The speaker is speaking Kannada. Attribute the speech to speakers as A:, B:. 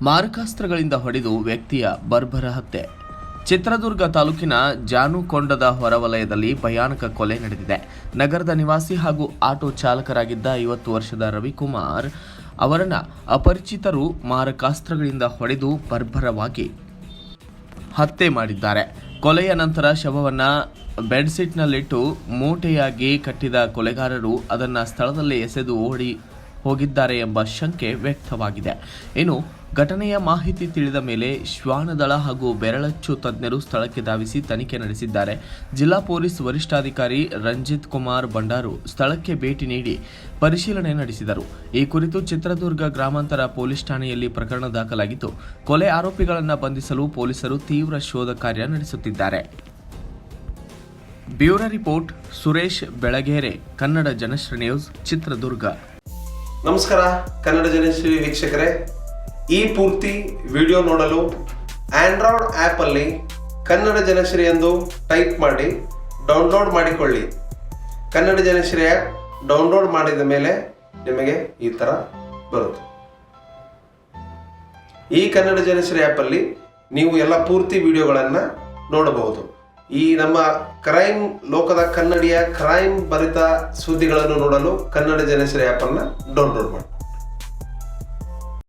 A: ಮಾರಕಾಸ್ತ್ರಗಳಿಂದ ಹೊಡೆದು ವ್ಯಕ್ತಿಯ ಬರ್ಬರ ಹತ್ಯೆ. ಚಿತ್ರದುರ್ಗ ತಾಲೂಕಿನ ಜಾನುಕೊಂಡದ ಹೊರವಲಯದಲ್ಲಿ ಭಯಾನಕ ಕೊಲೆ ನಡೆದಿದೆ. ನಗರದ ನಿವಾಸಿ ಹಾಗೂ ಆಟೋ ಚಾಲಕರಾಗಿದ್ದ 50 ವರ್ಷದ ರವಿಕುಮಾರ್ ಅವರನ್ನ ಅಪರಿಚಿತರು ಮಾರಕಾಸ್ತ್ರಗಳಿಂದ ಹೊಡೆದು ಬರ್ಬರವಾಗಿ ಹತ್ಯೆ ಮಾಡಿದ್ದಾರೆ. ಕೊಲೆಯ ನಂತರ ಶವವನ್ನ ಬೆಡ್ಶೀಟ್ನಲ್ಲಿಟ್ಟು ಮೂಟೆಯಾಗಿ ಕಟ್ಟಿದ ಕೊಲೆಗಾರರು ಅದನ್ನು ಸ್ಥಳದಲ್ಲೇ ಎಸೆದು ಓಡಿ ಹೋಗಿದ್ದಾರೆ ಎಂಬ ಶಂಕೆ ವ್ಯಕ್ತವಾಗಿದೆ. ಇನ್ನು ಘಟನೆಯ ಮಾಹಿತಿ ತಿಳಿದ ಮೇಲೆ ಶ್ವಾನದಳ ಹಾಗೂ ಬೆರಳಚ್ಚು ತಜ್ಞರು ಸ್ಥಳಕ್ಕೆ ಧಾವಿಸಿ ತನಿಖೆ ನಡೆಸಿದ್ದಾರೆ. ಜಿಲ್ಲಾ ಪೊಲೀಸ್ ವರಿಷ್ಠಾಧಿಕಾರಿ ರಂಜಿತ್ ಕುಮಾರ್ ಬಂಡಾರು ಸ್ಥಳಕ್ಕೆ ಭೇಟಿ ನೀಡಿ ಪರಿಶೀಲನೆ ನಡೆಸಿದರು. ಈ ಕುರಿತು ಚಿತ್ರದುರ್ಗ ಗ್ರಾಮಾಂತರ ಪೊಲೀಸ್ ಠಾಣೆಯಲ್ಲಿ ಪ್ರಕರಣ ದಾಖಲಾಗಿದ್ದು, ಕೊಲೆ ಆರೋಪಿಗಳನ್ನು ಬಂಧಿಸಲು ಪೊಲೀಸರು ತೀವ್ರ ಶೋಧ ಕಾರ್ಯ ನಡೆಸುತ್ತಿದ್ದಾರೆ. Bureau report Suresh Belagere, Kannada Janashree news, Chitradurga.
B: ನಮಸ್ಕಾರ ಕನ್ನಡ ಜನಶ್ರೀ ವೀಕ್ಷಕರೇ, ಈ ಪೂರ್ತಿ ವಿಡಿಯೋ ನೋಡಲು ಆಂಡ್ರಾಯ್ಡ್ ಆ್ಯಪ್ ಅಲ್ಲಿ ಕನ್ನಡ ಜನಶ್ರೀ ಎಂದು ಟೈಪ್ ಮಾಡಿ ಡೌನ್ಲೋಡ್ ಮಾಡಿಕೊಳ್ಳಿ. ಕನ್ನಡ ಜನಶ್ರೀ ಆ್ಯಪ್ ಡೌನ್ಲೋಡ್ ಮಾಡಿದ ಮೇಲೆ ನಿಮಗೆ ಈ ಥರ ಬರುತ್ತೆ. ಈ ಕನ್ನಡ ಜನಶ್ರೀ ಆ್ಯಪ್ ಅಲ್ಲಿ ನೀವು ಎಲ್ಲ ಪೂರ್ತಿ ವಿಡಿಯೋಗಳನ್ನು ನೋಡಬಹುದು. ಈ ನಮ್ಮ ಕ್ರೈಮ್ ಲೋಕದ ಕನ್ನಡಿಯ ಕ್ರೈಮ್ ಭರಿತ ಸುದ್ದಿಗಳನ್ನು ನೋಡಲು ಕನ್ನಡ ಜನಶ್ರೀ ಆ್ಯಪ್ ಅನ್ನು ಡೌನ್ಲೋಡ್ ಮಾಡಿ.